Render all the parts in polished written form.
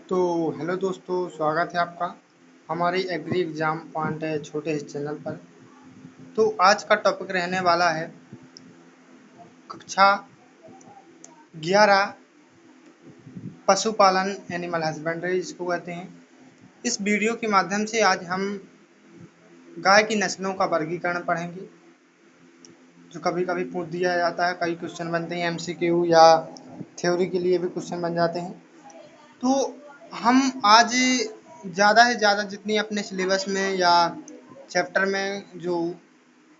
तो हेलो दोस्तों, स्वागत है आपका हमारी एग्री एग्जाम पॉइंट है छोटे इस चैनल पर। तो आज का टॉपिक रहने वाला है कक्षा 11 पशुपालन एनिमल हस्बेंड्री जिसको कहते हैं। इस वीडियो के माध्यम से आज हम गाय की नस्लों का वर्गीकरण पढ़ेंगे, जो कभी कभी पूछ दिया जाता है। कई क्वेश्चन बनते हैं एमसीक्यू या थ्योरी के लिए भी क्वेश्चन बन जाते हैं। तो हम आज ज़्यादा से ज़्यादा जितनी अपने सिलेबस में या चैप्टर में जो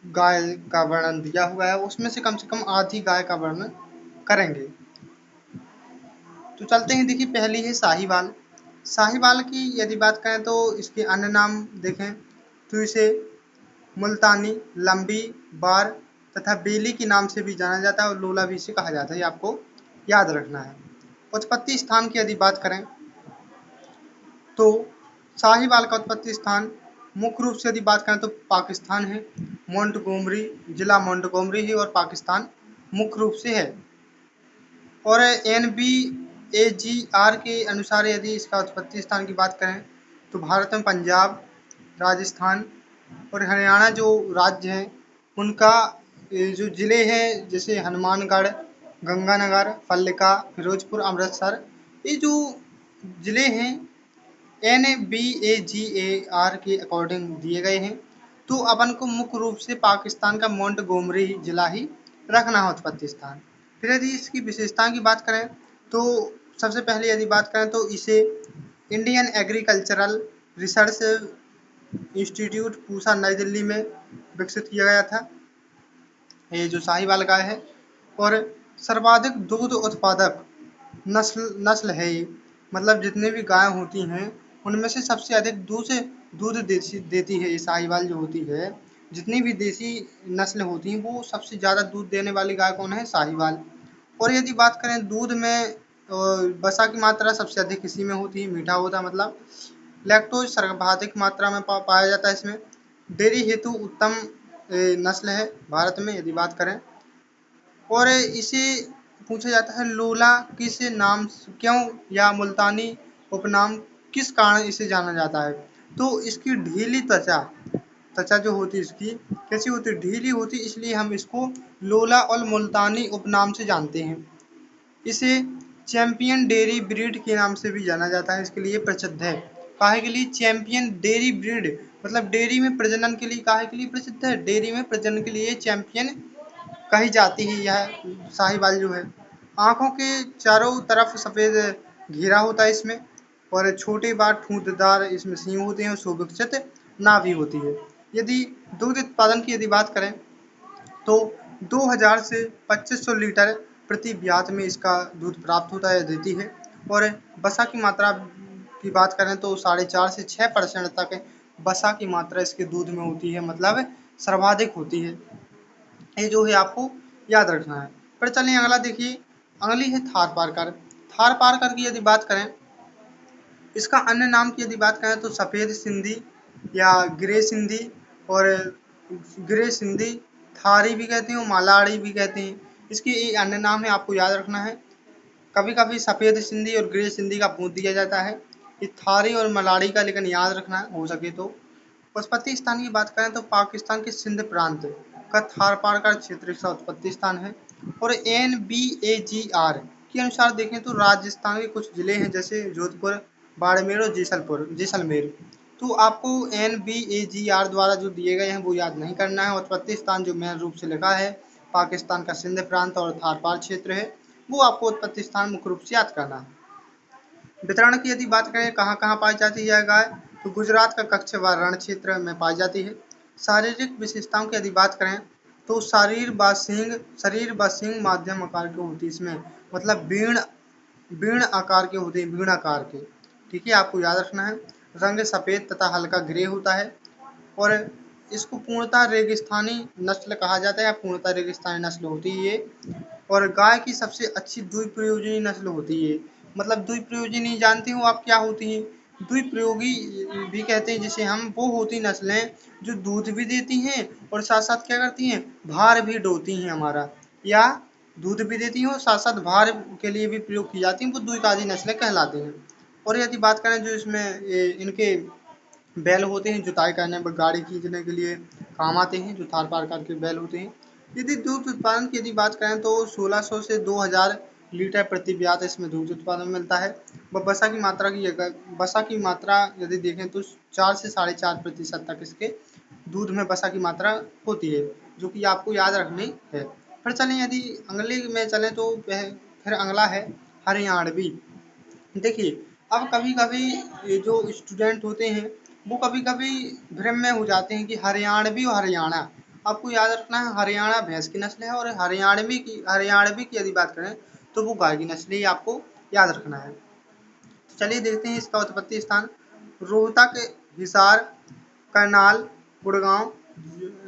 गाय का वर्णन दिया हुआ है उसमें से कम आधी गाय का वर्णन करेंगे। तो चलते हैं। देखिए, पहली है साहीवाल। साहीवाल की यदि बात करें तो इसके अन्य नाम देखें तो इसे मुल्तानी, लंबी, बार तथा बेली के नाम से भी जाना जाता है और लोला भी इसे कहा जाता है। ये आपको याद रखना है। उत्पत्ति स्थान की यदि बात करें तो साहीवाल का उत्पत्ति स्थान मुख्य रूप से यदि बात करें तो पाकिस्तान है। मोंटगोमरी, जिला मोंटगोमरी है और पाकिस्तान मुख्य रूप से है। और NBAGR के अनुसार यदि इसका उत्पत्ति स्थान की बात करें तो भारत में पंजाब, राजस्थान और हरियाणा जो राज्य हैं उनका जो ज़िले हैं जैसे हनुमानगढ़, गंगानगर, फल्लिका, फिरोजपुर, अमृतसर, ये जो ज़िले हैं NBAGAR के अकॉर्डिंग दिए गए हैं। तो अपन को मुख्य रूप से पाकिस्तान का मोंटगोमरी जिला ही रखना है उत्पत्ति स्थान। फिर यदि इसकी विशेषता की बात करें तो सबसे पहले यदि बात करें तो इसे Indian agricultural research institute Pusa नई दिल्ली में विकसित किया गया था, ये जो साहीवाल गाय है। और सर्वाधिक दूध उत्पादक नस्ल है ये। मतलब जितने भी गाय होती हैं उनमें से सबसे अधिक दूध देती है ये साहीवाल जो होती है। जितनी भी देसी नस्ल होती हैं वो सबसे ज़्यादा दूध देने वाली गाय कौन है? साहीवाल। और यदि बात करें दूध में वसा की मात्रा सबसे अधिक इसी में होती है, मीठा होता है। मतलब लैक्टोज सर्वाधिक मात्रा में पाया जाता है इसमें। डेयरी हेतु उत्तम नस्ल है भारत में यदि बात करें। और इसे पूछा जाता है लोला किस नाम क्यों या मुल्तानी उपनाम किस कारण इसे जाना जाता है? तो इसकी ढीली त्वचा जो होती है इसकी कैसी होती है? ढीली होती है, इसलिए हम इसको लोला और मुल्तानी उपनाम से जानते हैं। इसे चैंपियन डेयरी ब्रीड के नाम से भी जाना जाता है, इसके लिए प्रसिद्ध है। काहे के लिए चैंपियन डेयरी ब्रीड? मतलब डेयरी में प्रजनन के लिए। काहे के लिए प्रसिद्ध है? डेयरी में प्रजनन के लिए चैंपियन कही जाती है यह साहीवाल जो है। आंखों के चारों तरफ सफ़ेद घेरा होता है इसमें और छोटे बार ठूंठदार इसमें सींग होते हैं और सुविकसित नाभि होती है। यदि दूध उत्पादन की यदि बात करें तो 2000 से 2500 लीटर प्रति ब्यात में इसका दूध प्राप्त होता है, देती है। और वसा की मात्रा की बात करें तो 4.5 से 6% तक वसा की मात्रा इसके दूध में होती है, मतलब सर्वाधिक होती है। ये जो है आपको याद रखना है। फिर चलिए अगला देखिए। अगली है थार पारकर। थार पारकर की यदि बात करें, इसका अन्य नाम की यदि बात करें तो सफ़ेद सिंधी या ग्रे सिंधी और ग्रे सिंधी, थारी भी कहते हैं और मालाड़ी भी कहते हैं। इसके ये अन्य नाम है, आपको याद रखना है। कभी कभी सफ़ेद सिंधी और ग्रे सिंधी का पूछ दिया जाता है। ये थारी और मलाड़ी का लेकिन याद रखना हो सके तो। उत्पत्ति स्थान की बात करें तो पाकिस्तान के सिंध प्रांत का थार पारकर क्षेत्र इसका उत्पत्ति स्थान है। और NBAGR के अनुसार देखें तो राजस्थान के कुछ जिले हैं जैसे जोधपुर, बाड़मेर और जैसलमेर। तो आपको NBAGR द्वारा जो दिए गए हैं वो याद नहीं करना है। उत्पत्ति स्थान जो मेन रूप से लिखा है पाकिस्तान का सिंध प्रांत और थार पार क्षेत्र है, वो आपको उत्पत्ति स्थान मुख्य रूप से याद करना है। वितरण की यदि बात करें कहाँ कहाँ पाई जाती है गाय, तो गुजरात का कच्छ व रण क्षेत्र में पाई जाती है। शारीरिक विशेषताओं की यदि बात करें तो शरीर व सींग माध्यम आकार के होती है इसमें। मतलब बीण आकार के होते हैं, बीण आकार के। ठीक है, आपको याद रखना है। रंग सफ़ेद तथा हल्का ग्रे होता है। और इसको पूर्णतः रेगिस्तानी नस्ल कहा जाता है, या पूर्णतः रेगिस्तानी नस्ल होती है ये। और गाय की सबसे अच्छी द्विप्रयोजनी नस्ल होती है। मतलब द्विप्रयोजनी जानते हो आप क्या होती है? द्विप्रयोगी भी कहते हैं जिसे हम, वो होती नस्लें जो दूध भी देती हैं और साथ साथ क्या करती हैं, भार भी ढोती हैं हमारा। या दूध भी देती हैं और साथ साथ भार के लिए भी प्रयोग की जाती हैं, वो द्विकादी नस्लें कहलाती हैं। और यदि बात करें जो इसमें इनके बैल होते हैं जुताई करने पर गाड़ी खींचने के लिए काम आते हैं, जो थार पारकर के बैल होते हैं। यदि दूध उत्पादन की यदि बात करें तो 1600 से 2000 लीटर प्रति ब्यात इसमें दूध उत्पादन मिलता है। वसा की मात्रा यदि देखें तो 4 से 4.5% तक इसके दूध में वसा की मात्रा होती है, जो कि आपको याद रखनी है। फिर चलें यदि अगले में चलें तो फिर अगला है हरियाणवी। देखिए, अब कभी-कभी ये जो स्टूडेंट होते हैं, वो कभी-कभी भ्रम में हो जाते हैं कि हरियाणवी और हरियाणा। आपको याद रखना है हरियाणा भैंस की नस्ल है और हरियाणवी की यदि बात करें तो वो गाय की नस्ल है, आपको याद रखना है। चलिए देखते हैं इसका उत्पत्ति स्थान। रोहतक, हिसार, करनाल, गुड़गांव,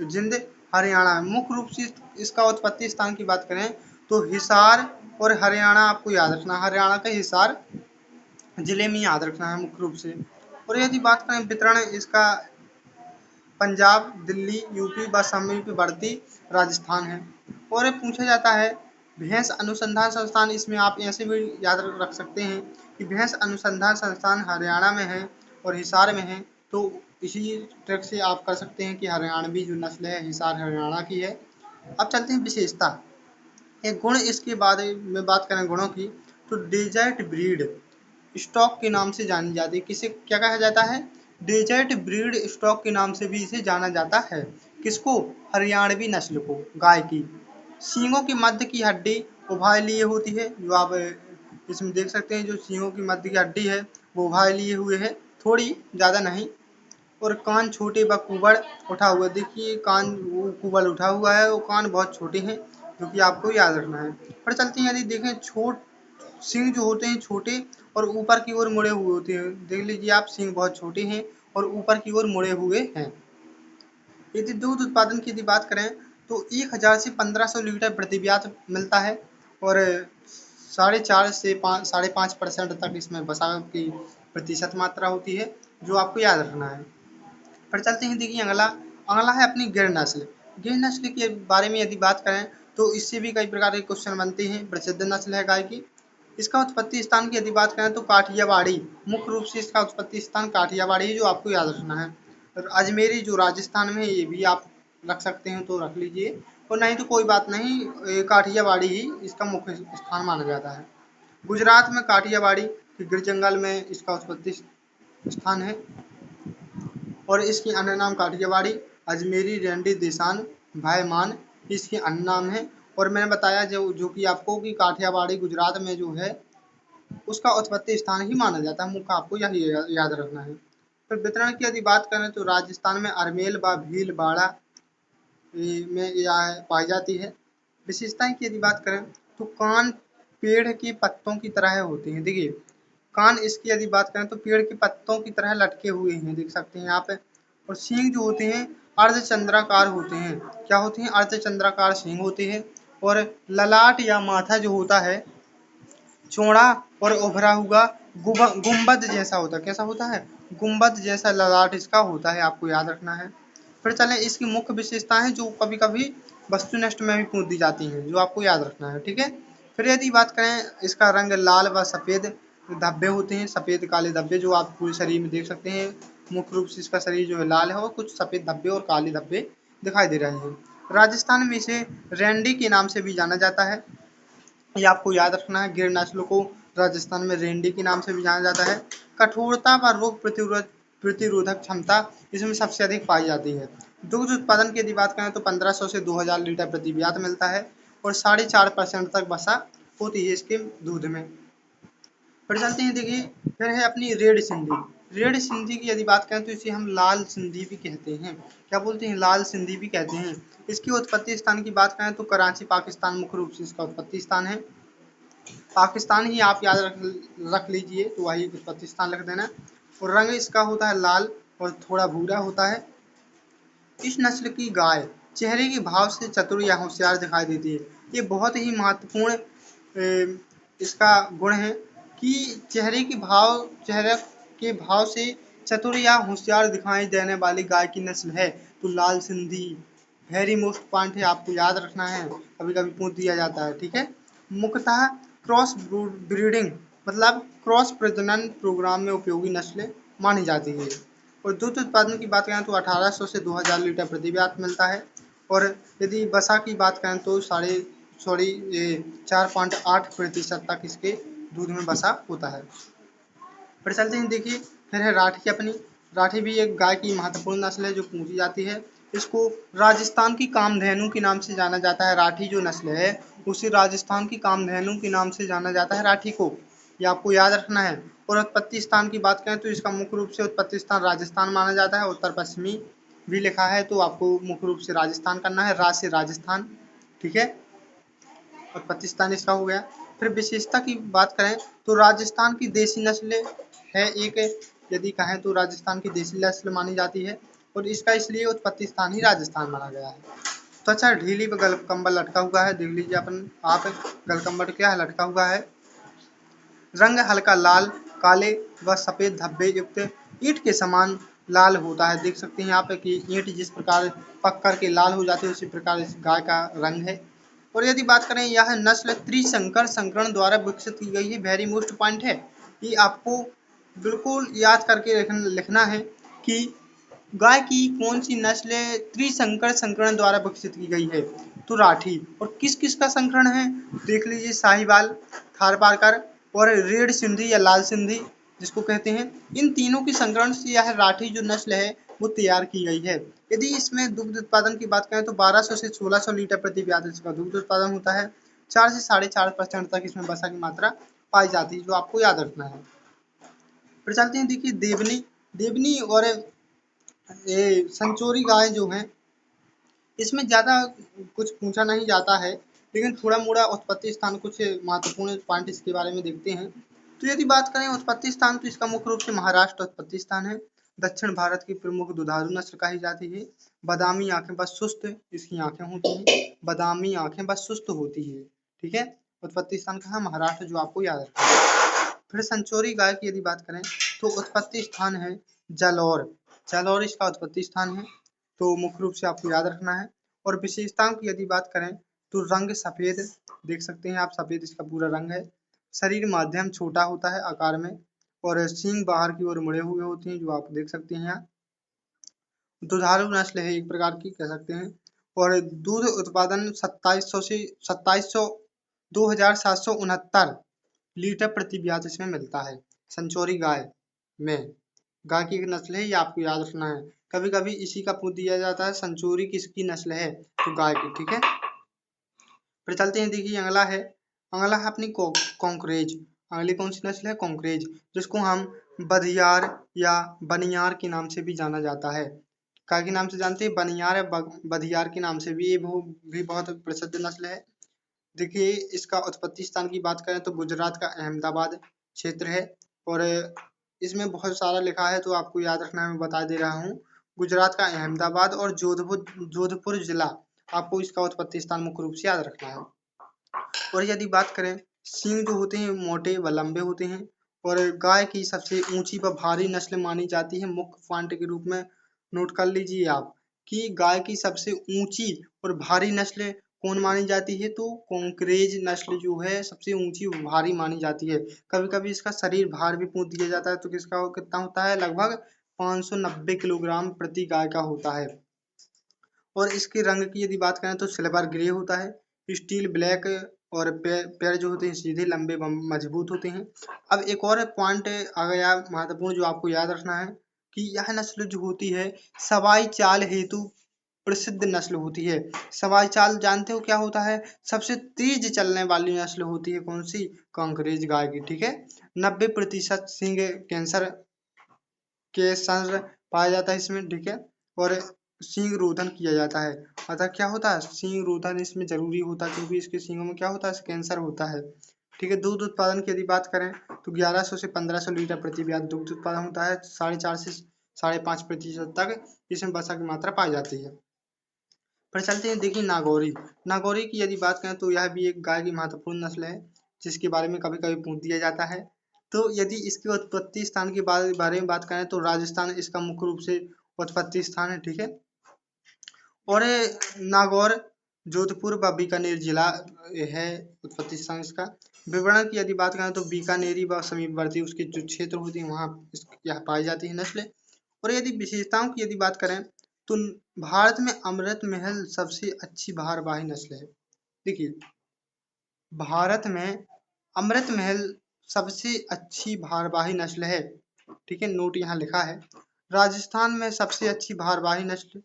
जिंद, हरियाणा। मुख्य रूप से इसका उत्पत्ति स्थान की बात करें तो हिसार और हरियाणा आपको याद रखना, हरियाणा का हिसार जिले में याद रखना है मुख्य रूप से। और यदि बात करें वितरण इसका, पंजाब, दिल्ली, यूपी व समीपवर्ती राजस्थान है। और ये पूछा जाता है भैंस अनुसंधान संस्थान, इसमें आप ऐसे भी याद रख सकते हैं कि भैंस अनुसंधान संस्थान हरियाणा में है और हिसार में है। तो इसी ट्रिक से आप कर सकते हैं कि हरियाणवी जो नस्ल है हिसार हरियाणा की है। अब चलते हैं विशेषता, एक गुण इसके बारे में बात करें गुणों की, तो डेजर्ट ब्रीड स्टॉक के नाम से जानी जाती है। किसे क्या कहा जाता है? डेजर्ट ब्रीड स्टॉक के नाम से भी इसे जाना जाता है। किसको? हरियाणवी नस्ल को, गाय की। सींगों की मध्य की हड्डी उभार लिए होती है, जो आप इसमें देख सकते हैं, जो सींगों की मध्य की हड्डी है वो उभार लिए हुए है, थोड़ी, ज़्यादा नहीं। और कान छोटे व कुबड़ उठा हुआ, देखिए कान वो कुबड़ उठा हुआ है, वो कान बहुत छोटे हैं, जो कि आपको याद रखना है। पर चलते हैं यदि देखें छोट सींग जो होते हैं छोटे और ऊपर की ओर मुड़े हुए होते हैं, देख लीजिए आप सींग बहुत छोटे हैं और ऊपर की ओर मुड़े हुए हैं। यदि दूध उत्पादन की यदि बात करें तो 1000 से 1500 लीटर प्रति ब्यात मिलता है और 4.5 से 5.5% तक इसमें वसा की प्रतिशत मात्रा होती है, जो आपको याद रखना है। फिर चलते हैं, देखिए अगला अगला है अपनी गिर नस्ल। गिर नस्ल के बारे में यदि बात करें तो इससे भी कई प्रकार के क्वेश्चन बनते हैं। प्रसिद्ध नस्ल है गाय की। इसका उत्पत्ति स्थान की यदि बात करें तो काठियावाड़ी, मुख्य रूप से इसका उत्पत्ति स्थान काठियावाड़ी है, जो आपको याद रखना है। और अजमेरी जो राजस्थान में है, ये भी आप रख सकते हैं तो रख लीजिए, और नहीं तो कोई बात नहीं, काठियावाड़ी ही इसका मुख्य स्थान माना जाता है। गुजरात में काठियावाड़ी के गिर जंगल में इसका उत्पत्ति स्थान है और इसकी अन्य नाम काठियावाड़ी, अजमेरी, रेंडी, देसान, भाईमान इसके अन्य नाम है। और मैंने बताया जो कि आपको कि काठियावाड़ी गुजरात में जो है उसका उत्पत्ति स्थान ही माना जाता है, मुख्य आपको यही याद रखना है। फिर वितरण की यदि बात करें तो राजस्थान में अरमेल व भीलवाड़ा में यह पाई जाती है। विशेषताएं की यदि बात करें तो कान पेड़ के पत्तों की तरह होते हैं, देखिए कान इसकी यदि बात करें तो पेड़ के पत्तों की तरह लटके हुए हैं, देख सकते हैं यहाँ पे। और सींग जो होते हैं अर्धचंद्राकार होते हैं, क्या होते हैं? अर्धचंद्राकार सींग होते हैं। और ललाट या माथा जो होता है चौड़ा और उभरा हुआ गुंबद जैसा होता है, कैसा होता है? गुंबद जैसा ललाट इसका होता है, आपको याद रखना है। फिर चलें इसकी मुख्य विशेषताएं जो कभी कभी वस्तुनिष्ठ में भी पूछ दी जाती हैं, जो आपको याद रखना है, ठीक है। फिर यदि बात करें इसका रंग लाल व सफ़ेद धब्बे होते हैं, सफ़ेद काले धब्बे जो आप पूरे शरीर में देख सकते हैं। मुख्य रूप से इसका शरीर जो है लाल है और कुछ सफ़ेद धब्बे और काले धब्बे दिखाई दे रहे हैं। राजस्थान में इसे रेंडी के नाम से भी जाना जाता है, ये आपको याद रखना है। गिर नस्ल को राजस्थान में रेंडी के नाम से भी जाना जाता है। कठोरता व रोग प्रतिरोधक क्षमता इसमें सबसे अधिक पाई जाती है। दुग्ध उत्पादन की यदि बात करें तो 1500 से 2000 लीटर प्रति ब्यात मिलता है और 4.5% तक वसा होती है इसके दूध में। फिर चलते हैं, देखिए फिर है अपनी रेड सिंधी। रेड सिंधी की यदि बात करें तो इसे हम लाल सिंधी भी कहते हैं, क्या बोलते हैं? लाल सिंधी भी कहते हैं। इसकी उत्पत्ति स्थान की बात करें तो कराची पाकिस्तान मुख्य रूप से इसका उत्पत्ति स्थान है। पाकिस्तान ही आप याद रख लीजिए, तो वही उत्पत्ति स्थान लिख देना। और रंग इसका होता है लाल और थोड़ा भूरा होता है। इस नस्ल की गाय चेहरे के भाव से चतुर या होशियार दिखाई देती है। ये बहुत ही महत्वपूर्ण इसका गुण है कि चेहरे के भाव से चतुर या होशियार दिखाई देने वाली गाय की नस्ल है, तो लाल सिंधी वेरी मोस्ट पॉइंट है, आपको याद रखना है, कभी कभी पूछ दिया जाता है, ठीक है। मुख्यतः क्रॉस ब्रीडिंग मतलब क्रॉस प्रजनन प्रोग्राम में उपयोगी नस्लें मानी जाती है। और दूध उत्पादन की बात करें तो 1800 से 2000 लीटर प्रति व्यात मिलता है। और यदि वसा की बात करें तो 4.8% तक इसके दूध में वसा होता है। फिर चलते हैं, देखिए फिर है राठी अपनी। राठी भी एक गाय की महत्वपूर्ण नस्ल है जो पूजी जाती है। इसको राजस्थान की कामधेनु के नाम से जाना जाता है। राठी जो नस्ल है उसे राजस्थान की कामधेनु के नाम से जाना जाता है राठी को, ये आपको याद रखना है। और उत्पत्ति स्थान की बात करें तो इसका मुख्य रूप से उत्पत्ति स्थान राजस्थान माना जाता है। उत्तर पश्चिमी भी लिखा है तो आपको मुख्य रूप से राजस्थान करना है, राज से राजस्थान, ठीक है। और पाकिस्तान इसका हो गया। फिर विशेषता की बात करें तो राजस्थान की देसी नस्लें है एक, यदि कहें तो राजस्थान की देसी नस्ल मानी जाती है। और इसका इसलिए उत्पत्ति स्थान ही राजस्थान माना गया है। तो अच्छा, ढीली पे गल कंबल लटका हुआ है, देख लीजिए अपन आप, गल कंबल क्या है, लटका हुआ है। रंग हल्का लाल, काले व सफेद धब्बे युक्त ईंट के समान लाल होता है। देख सकते हैं यहाँ पे कि ईंट जिस प्रकार पक कर के लाल हो जाती है उसी प्रकार इस गाय का रंग है। और यदि बात करें, यह नस्ल त्रिशंकर संकरण द्वारा विकसित की गई है। वेरी मोस्ट पॉइंट है, ये आपको बिल्कुल याद करके लिखना है कि गाय की कौन सी नस्ल त्रिशंकर संकरण द्वारा विकसित की गई है। तो राठी। और किस किस का संकरण है, देख लीजिए, साहिवाल, थारपारकर और रेड सिंधी या लाल सिंधी जिसको कहते हैं, इन तीनों की संकरण से यह राठी जो नस्ल है वो तैयार की गई है। यदि इसमें दुग्ध उत्पादन की बात करें तो 1200 से 1600 लीटर प्रति व्यात इसका दुग्ध उत्पादन होता है। 4 से 4.5% तक इसमें वसा की मात्रा पाई जाती है, जो आपको याद रखना है। फिर चलते हैं, देखिए देवनी। देवनी और ये संचोरी गाय जो हैं, इसमें ज़्यादा कुछ पूछा नहीं जाता है, लेकिन थोड़ा मोड़ा उत्पत्ति स्थान कुछ महत्वपूर्ण पॉइंट इसके बारे में देखते हैं। तो यदि बात करें उत्पत्ति स्थान तो इसका मुख्य रूप से महाराष्ट्र उत्पत्ति स्थान है। दक्षिण भारत की प्रमुख दुधारू नस्ल कही जाती है। बादामी आंखें बस सुस्त इसकी आंखें होती हैं, बादामी आंखें बस सुस्त होती है, ठीक है। उत्पत्ति स्थान कहाँ, महाराष्ट्र, जो आपको याद रखना है। फिर संचोरी गाय की यदि बात करें तो उत्पत्ति स्थान है जालौर। जालौर इसका उत्पत्ति स्थान है, तो मुख्य रूप से आपको याद रखना है। और विशेषताओं की यदि बात करें तो रंग सफेद, देख सकते हैं आप, सफेद इसका पूरा रंग है। शरीर मध्यम छोटा होता है आकार में, और सींग बाहर की ओर मुड़े हुए होते हैं, जो आप देख सकते हैं यहाँ। दुधारू नस्ल है एक प्रकार की, कह सकते हैं। और दूध उत्पादन 2700 से 2700 2769 लीटर प्रति व्यात इसमें मिलता है। संचोरी गाय में, गाय की एक नस्ल है, ये आपको याद रखना है। कभी कभी इसी का पूछ दिया जाता है, संचोरी किसकी नस्ल है, तो गाय की, ठीक है। फिर चलते हैं, देखिए अगला है, अगला है अपनी कॉन्करेज। अगली कौन सी नस्ल है, कॉन्करेज, जिसको हम बधियार या बनियार के नाम से भी जाना जाता है। काय के नाम से जानते हैं, बनियार या बधियार के नाम से भी, ये भी बहुत प्रसिद्ध नस्ल है। देखिए इसका उत्पत्ति स्थान की बात करें तो गुजरात का अहमदाबाद क्षेत्र है। और इसमें बहुत सारा लिखा है तो आपको याद रखना है, मैं बता दे रहा हूँ। गुजरात का अहमदाबाद और जोधपुर जिला, आपको इसका उत्पत्ति स्थान मुख्य रूप से याद रखना है। और यदि बात करें, सींग जो होते हैं मोटे व लंबे होते हैं। और गाय की सबसे ऊंची व भारी नस्ल मानी जाती है। मुख्य पॉइंट के रूप में नोट कर लीजिए आप कि गाय की सबसे ऊंची और भारी नस्ल कौन मानी जाती है, तो कॉन्करेज नस्ल जो है सबसे ऊंची और भारी मानी जाती है। कभी कभी इसका शरीर भार भी पूछ दिया जाता है, तो किसका कितना होता है, लगभग 590 किलोग्राम प्रति गाय का होता है। और इसके रंग की यदि बात करें तो सिल्वर ग्रे होता है, स्टील ब्लैक। और पैर जो होते हैं सीधे लंबे मजबूत होते हैं। अब एक और पॉइंट आ गया महत्वपूर्ण, जो आपको याद रखना है कि यह नस्ल जो होती है सवाई चाल हेतु प्रसिद्ध नस्ल होती है। सवाई चाल जानते हो क्या होता है, सबसे तेज चलने वाली नस्ल होती है, कौन सी, कांकरेज गाय की, ठीक है। 90% सिंग कैंसर के संर पाया जाता है इसमें, ठीक है। और सींग रोधन किया जाता है। अतः क्या होता है, सींग रोधन इसमें जरूरी होता है, क्योंकि इसके सींगों में क्या होता है, कैंसर होता है, ठीक है। दूध उत्पादन की यदि बात करें तो 1100 से 1500 लीटर प्रति व्यात दुग्ध उत्पादन होता है। 4.5 से 5.5% तक इसमें वसा की मात्रा पाई जाती है। फिर चलते हैं, देखिए नागौरी। नागौरी की यदि बात करें तो यह भी एक गाय की महत्वपूर्ण नस्ल है, जिसके बारे में कभी कभी पूछ दिया जाता है। तो यदि इसके उत्पत्ति स्थान के बारे में बात करें तो राजस्थान इसका मुख्य रूप से उत्पत्ति स्थान है, ठीक है। और नागौर जोधपुर व बीकानेर जिला है उत्पत्ति स्थान इसका। विवरण की यदि बात करें तो बीकानेरी व समीपवर्ती उसके जो क्षेत्र होते हैं वहाँ यह पाई जाती है नस्ल। और यदि विशेषताओं की यदि बात करें तो भारत में अमृत महल सबसे अच्छी भारवाही नस्ल है। देखिए, भारत में अमृत महल सबसे अच्छी भारवाही नस्ल है। ठीक है, नोट यहाँ लिखा है। राजस्थान में सबसे अच्छी भारवाही नस्ल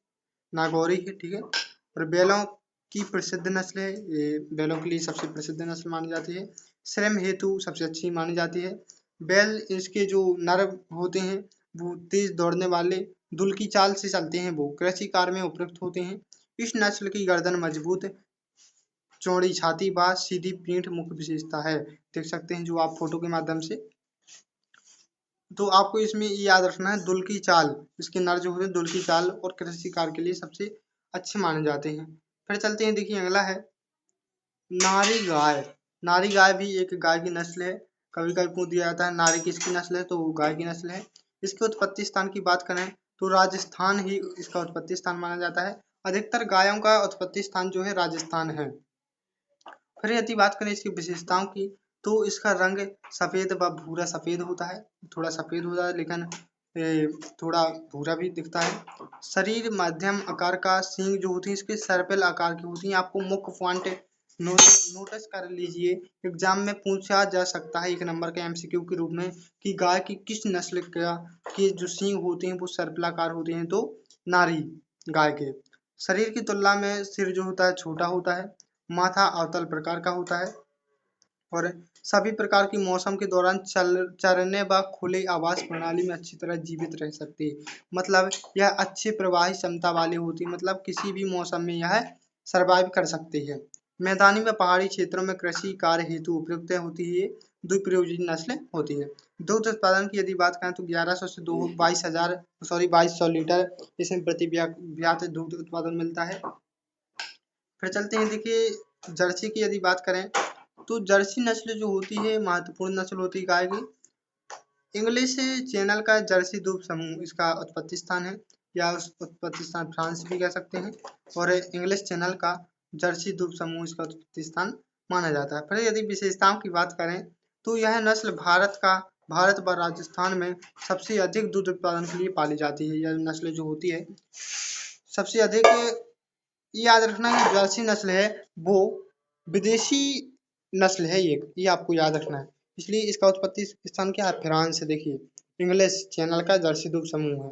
नागौरी है। ठीक है, और बैलों की प्रसिद्ध नस्ल है, ये बैलों के लिए सबसे प्रसिद्ध नस्ल मानी जाती है। श्रम हेतु सबसे अच्छी मानी जाती है। बैल इसके जो नर होते हैं वो तेज दौड़ने वाले दुल की चाल से चलते हैं, वो कृषि कार्य में उपयुक्त होते हैं। इस नस्ल की गर्दन मजबूत, चौड़ी छाती व सीधी पीठ मुख्य विशेषता है। देख सकते हैं जो आप फोटो के माध्यम से। तो आपको इसमें ये याद रखना है, दुल की चाल, इसके नर जो होते हैं दुल की चाल और कृषि कार्य के लिए सबसे अच्छे माने जाते हैं। फिर चलते हैं, देखिए अगला है नारी गाय। नारी गाय भी एक गाय की नस्ल है। कभी कभी पूछ दिया जाता है नारी किसकी नस्ल है, तो वो गाय की नस्ल है। इसके उत्पत्ति स्थान की बात करें तो राजस्थान ही इसका उत्पत्ति स्थान माना जाता है। अधिकतर गायों का उत्पत्ति स्थान जो है राजस्थान है। फिर यदि बात करें इसकी विशेषताओं की तो इसका रंग सफेद व भूरा सफेद होता है, थोड़ा सफेद होता है लेकिन थोड़ा भूरा भी दिखता है। शरीर मध्यम आकार का, सींग जो होती है इसके सर्पिल आकार की होती है। आपको मुख्य पॉइंट नोटिस कर लीजिए, एग्जाम में पूछा जा सकता है 1 नंबर के एमसीक्यू के रूप में कि गाय की किस नस्ल का के जो सींग होते हैं वो सर्पिलाकार होते हैं, तो नारी गाय के। शरीर की तुलना में सिर जो होता है छोटा होता है, माथा अवतल प्रकार का होता है और सभी प्रकार की मौसम के दौरान चरने व खुले आवास प्रणाली में अच्छी तरह जीवित रह सकती है। मतलब यह अच्छे प्रवाही क्षमता वाली होती है, मतलब किसी भी मौसम में यह सरवाइव कर सकती है। मैदानी व पहाड़ी क्षेत्रों में कृषि कार्य हेतु उपयुक्त होती है। द्विप्रयोजी नस्ल होती है। दूध उत्पादन की यदि बात करें तो 1100 से 2200 लीटर इसमें प्रति व्यात दूध उत्पादन मिलता है। फिर चलते हैं, देखिए जर्सी की यदि बात करें तो जर्सी नस्ल जो होती है महत्वपूर्ण नस्ल होती है गाय की। इंग्लिश चैनल का जर्सी दूध समूह इसका उत्पत्ति स्थान है, या उस उत्पत्ति स्थान फ्रांस भी कह सकते हैं। और इंग्लिश चैनल का जर्सी दूध समूह इसका उत्पत्ति स्थान माना जाता है। फिर यदि विशेषताओं की बात करें तो यह नस्ल भारत व राजस्थान में सबसे अधिक दूध उत्पादन के लिए पाली जाती है। यह नस्ल जो होती है सबसे अधिक, ये याद रखना है जर्सी नस्ल है वो विदेशी नस्ल है, ये आपको याद रखना है। इसलिए इसका उत्पत्ति स्थान क्या है, फ्रांस है। देखिए इंग्लिश चैनल का जर्सी दूध समूह है।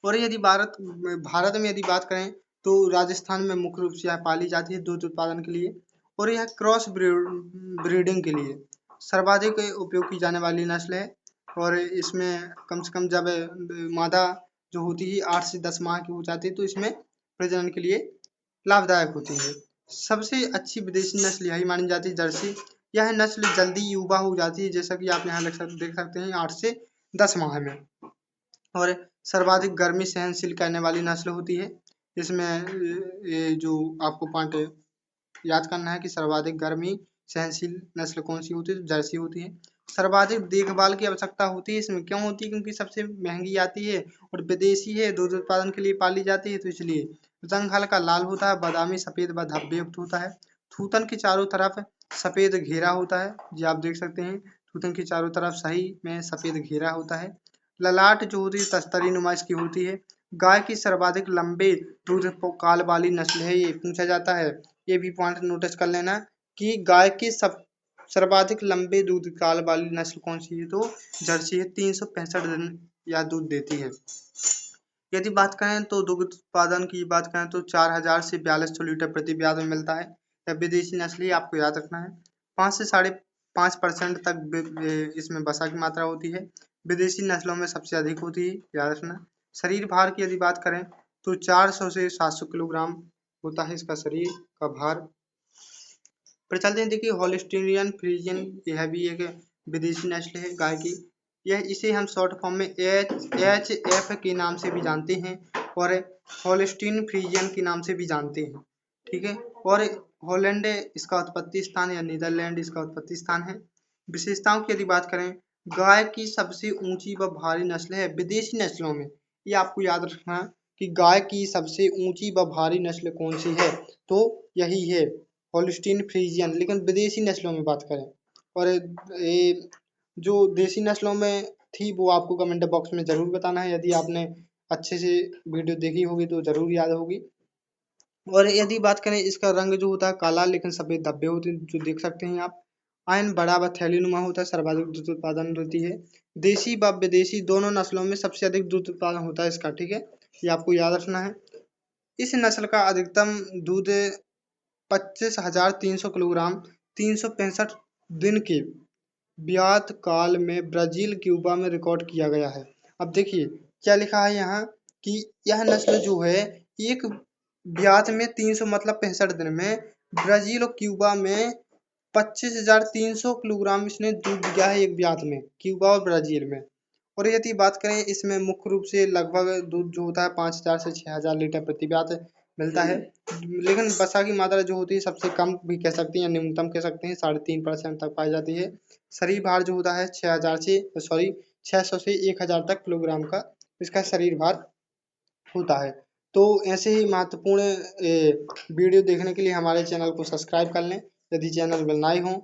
और यदि भारत में यदि बात करें तो राजस्थान में मुख्य रूप से यह पाली जाती है दूध उत्पादन के लिए और यह क्रॉस ब्रीडिंग के लिए सर्वाधिक उपयोग की जाने वाली नस्ल है। और इसमें कम से कम जब मादा जो होती है 8 से 10 माह की हो जाती है तो इसमें प्रजनन के लिए लाभदायक होती है। सबसे अच्छी विदेशी नस्ल यही मानी जाती है जर्सी। यह नस्ल जल्दी युवा हो जाती है, जैसा कि आप यहाँ देख सकते हैं 8 से 10 माह में। और सर्वाधिक गर्मी सहनशील करने वाली नस्ल होती है। इसमें ये जो आपको पॉइंट याद करना है कि सर्वाधिक गर्मी सहनशील नस्ल कौन सी होती है, तो जर्सी होती है। सर्वाधिक देखभाल की आवश्यकता होती है इसमें, क्यों होती है, क्योंकि सबसे महंगी आती है और विदेशी है, दूध उत्पादन के लिए पाली जाती है, तो इसलिए रंग हल्का लाल होता है, बादामी सफेद व धब्बे युक्त होता है। थूथन के चारों तरफ सफेद घेरा होता है, जी आप देख सकते हैं थूथन के चारों तरफ सही में सफेद घेरा होता है। ललाट जो होती है तस्तरी नुमाइश की होती है। गाय की सर्वाधिक लंबे दूध काल वाली नस्ल है, ये पूछा जाता है। ये भी पॉइंट नोटिस कर लेना कि गाय की सर्वाधिक लंबे दूध काल वाली नस्ल कौन सी है, तो जर्सी है। 365 दिन या दूध देती है। यदि बात करें तो दुग्ध उत्पादन की बात करें तो 4000 से 4200 लीटर प्रति ब्याज में मिलता है। यह विदेशी नस्ल ही आपको याद रखना है। 5 से 5.5% तक इसमें वसा की मात्रा होती है। विदेशी नस्लों में सबसे अधिक होती है, याद रखना। शरीर भार की यदि बात करें तो 400 से 700 किलोग्राम होता है इसका शरीर का भार। फिर चलते हैं, देखिए होलिस्टीनियन फ्रीजियन, यह भी एक विदेशी नस्ल है गाय की। इसे हम शॉर्ट फॉर्म में एच एफ के नाम से भी जानते हैं और होलिस्टीन फ्रीजियन के नाम से भी जानते हैं। ठीक है, और हॉलैंड इसका उत्पत्ति स्थान या नीदरलैंड इसका उत्पत्ति स्थान है। विशेषताओं की यदि बात करें, गाय की सबसे ऊंची व भारी नस्ल है विदेशी नस्लों में। ये आपको याद रखना है कि गाय की सबसे ऊंची व भारी नस्ल कौन सी है, तो यही है होल्स्टीन फ्रीजियन। लेकिन विदेशी नस्लों में बात करें और ये जो देसी नस्लों में थी वो आपको कमेंट बॉक्स में ज़रूर बताना है। यदि आपने अच्छे से वीडियो देखी होगी तो ज़रूर याद होगी। और यदि बात करें इसका रंग जो होता है काला लेकिन सफ़ेद धब्बे होते हैं जो देख सकते हैं आप। आयन बड़ा व थैलीनुमा होता है, सर्वाधिक दूध उत्पादन होती है। देसी व विदेशी दोनों नस्लों में सबसे अधिक दूध उत्पादन होता है इसका, ठीक है, ये आपको याद रखना है। इस नस्ल का अधिकतम दूध 25,300 किलोग्राम 365 दिन के ब्यात काल में ब्राजील क्यूबा में रिकॉर्ड किया गया है। अब देखिए क्या लिखा है यहाँ कि यह नस्ल जो है एक ब्यात में 300 मतलब 65 दिन में ब्राजील और क्यूबा में 25,300 किलोग्राम इसने दूध दिया है एक ब्यात में, क्यूबा और ब्राजील में। और यदि बात करें इसमें मुख्य रूप से लगभग दूध जो होता है 5,000 से 6,000 लीटर प्रति ब्यात मिलता है। लेकिन वसा की मात्रा जो होती है सबसे कम भी कह सकते हैं या न्यूनतम कह सकते हैं, 3.5% तक पाई जाती है। शरीर भार जो होता है 600 से 1,000 तक किलोग्राम का इसका शरीर भार होता है। तो ऐसे ही महत्वपूर्ण वीडियो देखने के लिए हमारे चैनल को सब्सक्राइब कर लें यदि चैनल पर नए हों।